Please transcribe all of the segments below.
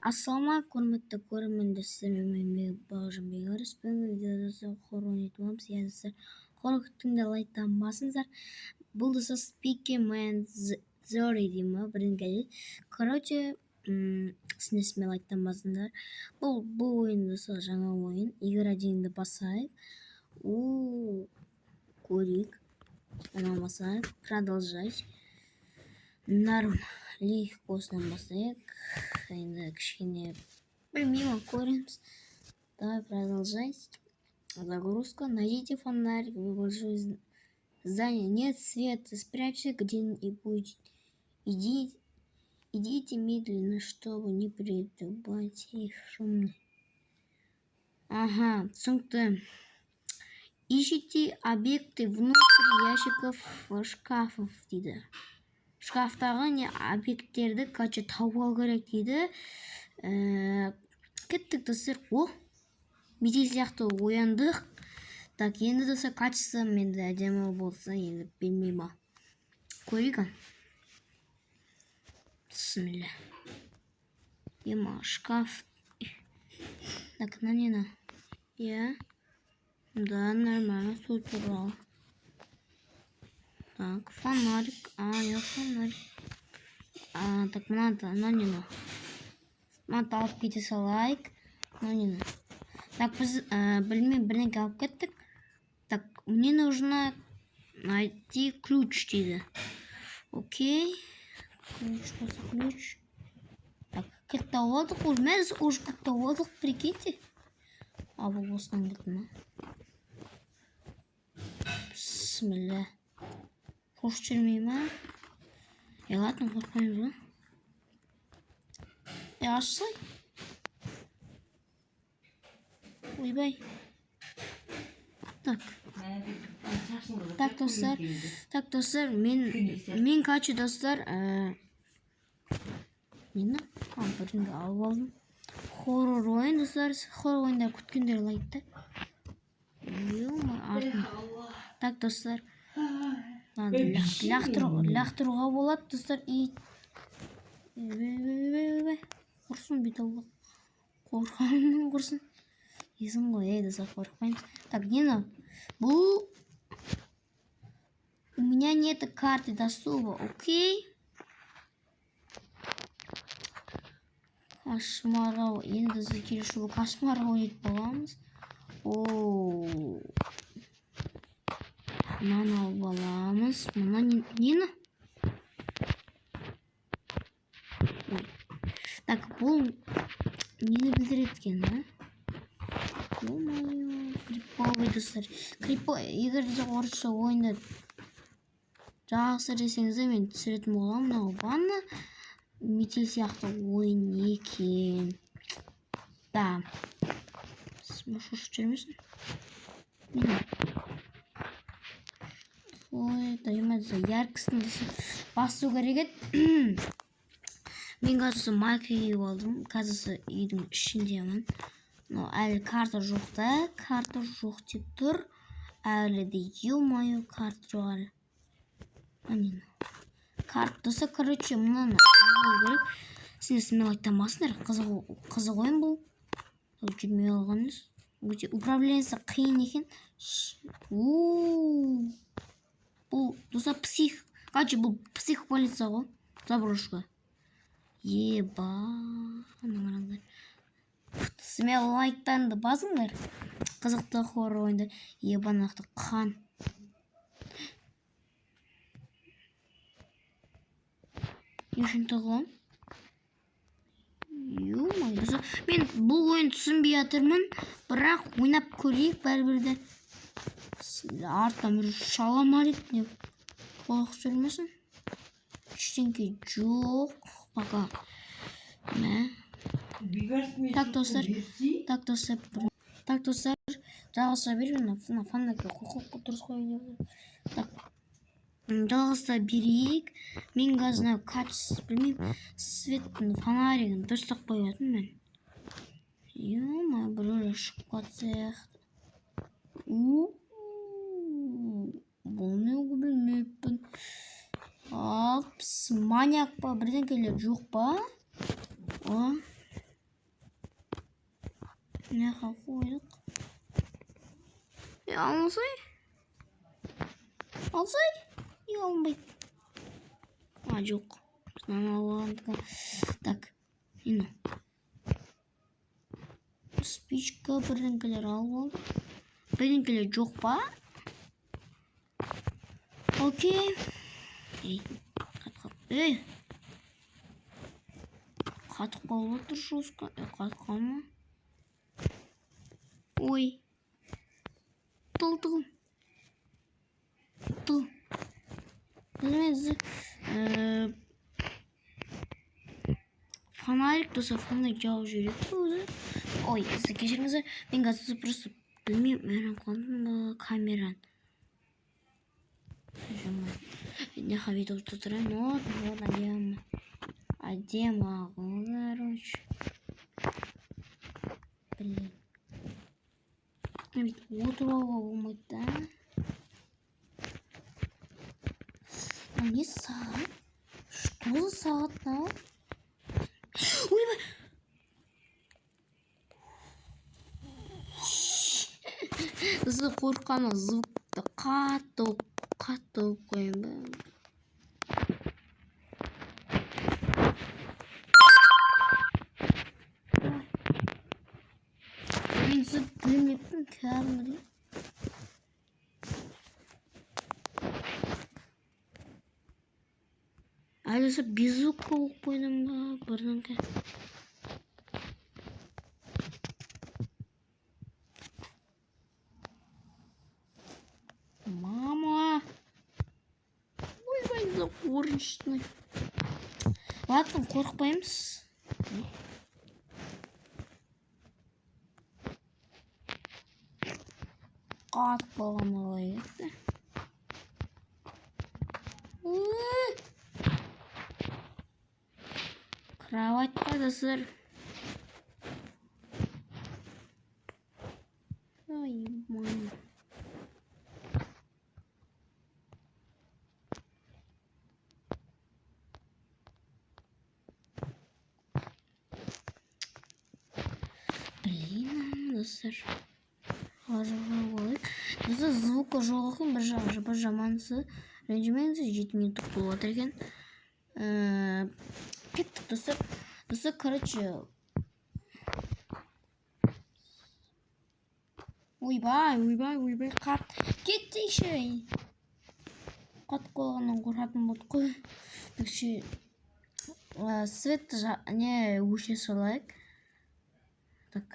Ассалаумағалейкум құрметті көрермендер, мен Бауыржан Бекарыс. Бүгінгі видеода хоррор ойнайтын боламыз. Иә достар, хоррор күткенде лайктан басыңыздар. Бұл достар Speaking Zori деймін ма, бірден келеді. Короче, сінесіме лайктан басыңыздар. Бұл ойын достар жаңа ойын. Игра дейінді басайық. Көрейік. Она басайық. Продолжать. Норм. Легкосынан бастайық. Енді кішкене білмеймін, көреміз. Давай продолжать. Загрузка. Найдите фонарик в большое здание. Нет света. Спрячьте где-нибудь. Идите медленно, чтобы не придумать их шумно. Ага, түсінікті. Ищите объекты внутри ящиков шкафов дейді. Шкафтағы не объекттерді тауып алу керек дейді. Кеттік достар. Метел сияқты ояндық. Так, енді достар качество менде әдемі болса, енді білмеймін. Көрейік. Бисмилля. Ема, шкаф. Так, на. Я. Да, нормально, тут убрал. Так, фонарик. Я фонарик. Так, надо, не. Надо алып кете салайық. Не. Так, біз білмеймін, бірдеңке алып кеттік. Так, мне нужно найти ключ дейді. Окей. Ключ. Так, как-то воздух уже. Мен уже как-то воздух, прикиньте. Бұл осынан кетті ма? Бисмилля. Қош жүрмей ма? Ладно, қорқаймыз ба? Ашсай. Ойбай. Так. Так, достар. Мен качу, достар. Нені? Бірінгі алып алдым. Хоррор ойын, достар. Хоррор ойындар күткендер лайкты. Так, достар. Лақтыруға болады, достар. Құрсын бет алға. Қорқамын, құрсын. Есін ғой, достар, қорқпайын. Так, нені? Бұл... У меня нет карты доступа, окей? Кошмарға, енді закерешу кошмарға ойнет боламыз. Мынаны алып аламыз. Мына нені? Так, бұл нені білдіреді екен, Ё-моё, криповый достар. Егер де орысша ойынды жақсы десеңіздер, мен түсіретін боламын. Мынау ванна метел сияқты ойын екен. Да. Шошып жүрмесін? Дайымады, яркісін басу керек еді. Мен қазір майка киіп алдым. Қазір үйдің ішіндемін. Әлі карта жоқ та. Карта жоқ деп тұр. Әлі де, ё-моё, карта жоқ әлі. Картасы, короче, мұнаны алу керек. Сінесімен лайктан басыңдар. Қызық ойын бұл. Жүрмей алғаныз. Управлениясы қиын екен. Бұл достар Короче, бұл психполиция ғой. Заброшка. Еба. Сінесімен лайктанды басыңдар. Қызықты хоррор ойындар. Ебанақты қан. Ешін тұғылам. Ё-моё. Мен бұл ойын түсінбей атырмын. Бірақ ойнап көрейік бәрібірді. Артам шаламарик деп қолық жүрмесін. Ештеңке жоқ. Пока. Так, достар. Жалғаса берейін. Фонарикке құқық дұрыс қойын. Так. Жалғаса берейік. Мен қазір качество білмеймін. Светтің фонаригін дұрыстап қоятын мен. Ё-моё, бір уже шығып қатсақ. Бұл не білмейпін. Маньяк па, бірден келер жоқ па? мына жаққа қойдық. Алмасай? Алсай? Алмайды. Жоқ. Так, енді. Спичка бірдеңкелер алып. Бірдеңкелер жоқ па? Окей. Қатып қалып отыр жосқа. Қатып қалма. Ой. Тұл. Фонарик болса фонарик жағып жібереді өзі. Ой, сізді кешіріңіздер. Мен қазір просто білмеймін, мен қондым камераны. Не видео тут вот одема, короче. Блин. Ведь утро умыть, да? Не сад. Что за сад, да? Ой, за қорқаны звукты қатты қойын ба. Мен сіз білмеппін кәдімгідей. Әлісі безука болып қойдым ба бірдеңке. Мама! Ойбай, запорничный. Ладно, қорықпаймыз. Қатып қалған олай етті. Кроватьқа дасыр. Ой, мама. Блин, дасыр. Осы звука жоқ екен, бір жамансы. Ренжімеңіз, 7 минуттық болып отыр екен. Кеттік достар. Достар, короче. Ойбай, қат. Кеттейші. Қат қолғаннан қорқатын болды қой. Такші, светті не өше салайық. Так.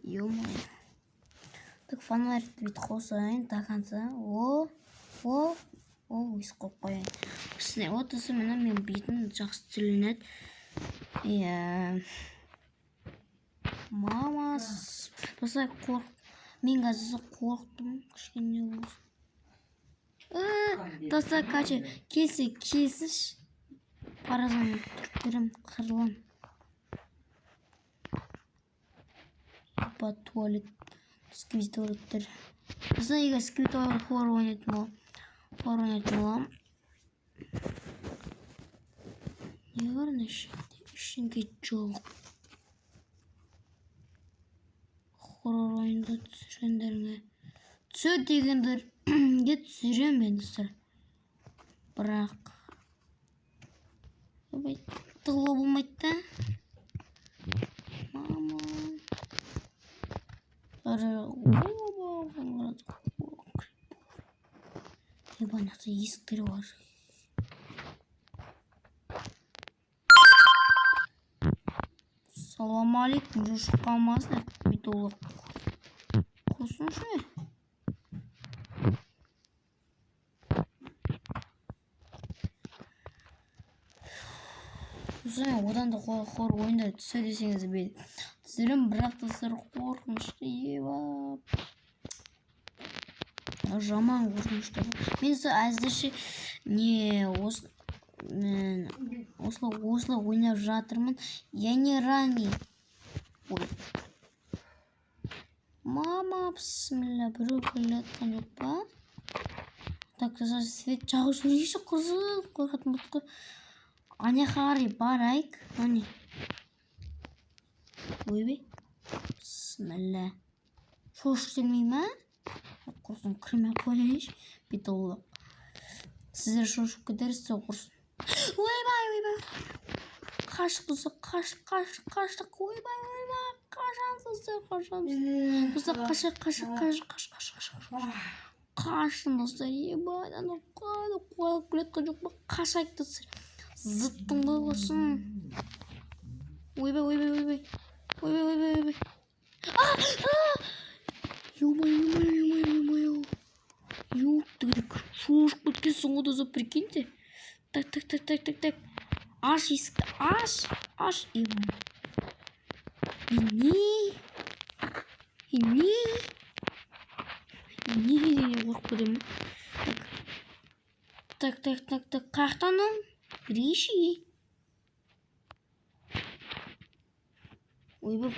Ё-моё. Так, фонарик бүйтіп қосайын, тақанса. Өйс қойып қояйын. Вот осы мен бетін жақсы түрлінеді. Мама, достар, мен қазір қорқтым. Кішкене болсын. Достар, қачы, келсіш. Паразан тұрып берем, қырлан. По туалет. Сквиз туалеттер. Достар, егер сквиз туалет хор ойнайтын болам. Не көрін ішінде жоқ. Хоррор ойында түсіргендеріңе. Түсір дегендерге түсірем мен достар. Бірақ тығылу болмайды да. Мама. Ебанақта есіктер бар. Салам алейкум, жошы қалмасын. Битолық қосыншы ме? Одан да хор ойында түсі десеңіз бейді. Түсірім, бірақ түсір қорқынышты ебап. Жаман қорқынышты. Мен әзірше не осылай ойнап жатырмын. Я не рани. Ой. Мама, бісміллә, біреу келетін жоқ па? Так, свет жағып жіберейші, қызы қорқатын бұтқы. Ане қарай барайық. Ане. ойбай. Бісміллә. Шош келмей ма? Құрсын кірмей қойыңыз. Бетолық. Сіздер шошып кетерсіз құрсын. Ойбай. Қашық достар, қашық. Ойбай. Қашамыз. Достар, қашық. Қашын достар, ебай. Қойып келеткен жоқ па? Қашайық достар. Зыттың ғой құрсын. Ойбай. Ё-моё. Ёптырик. Шошып кеткенсің ғой достар, прикиньте. Так. Аш есікті, аш. Не қорқып кетемін. Так. Қақтаным? Риши. Ойбай,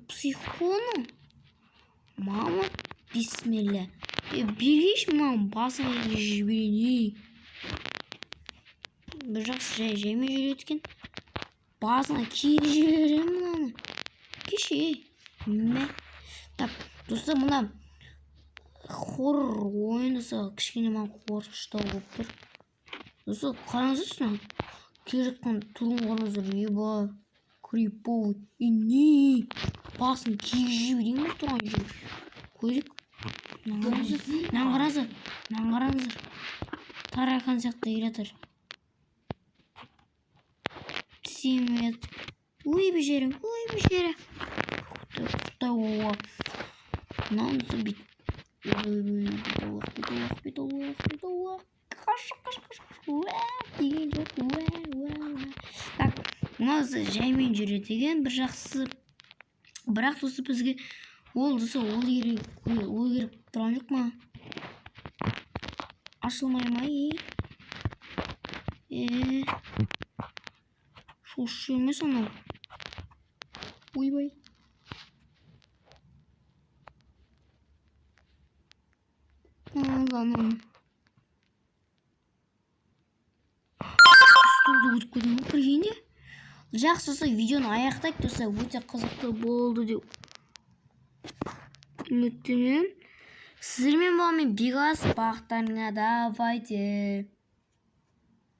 психоны. Мама, бисмилля. Берейші мама, басыңа жіберейін. Бір жақсы жаймен жүреткен. Басыңа кері жіберем мынаны. Кеше. Так, достар, мына хоррор ойындаса кішкене маған қорқыныштау болып тұр. Достар, қараңыздаршы мына келе жатқан түрін қараңыздар. Ебай, криповый. Не? Басын кері жіберейін бе тұрған жібер. Көрік. Мынаны қараңыздар. Таракан сияқты келатыр. Семет. Ойбай жерім. Құттауы. Мынаны бит. Битолық. Қашық. Деген жоқ. Так, мынасы жаймен жүреді деген бір жақсы. Бірақ досы бізге ол керек тұрған жоқ ма? Ашылмай ма? Шошы емес анау. Ойбай. Анау. Столды өтіп кетемін, көргенде. Жақсы болса видеоны аяқтайық достар, өте қызықты болды деп үміттенемін. Сіздермен болған мен Бигас бақтарыңа давайте.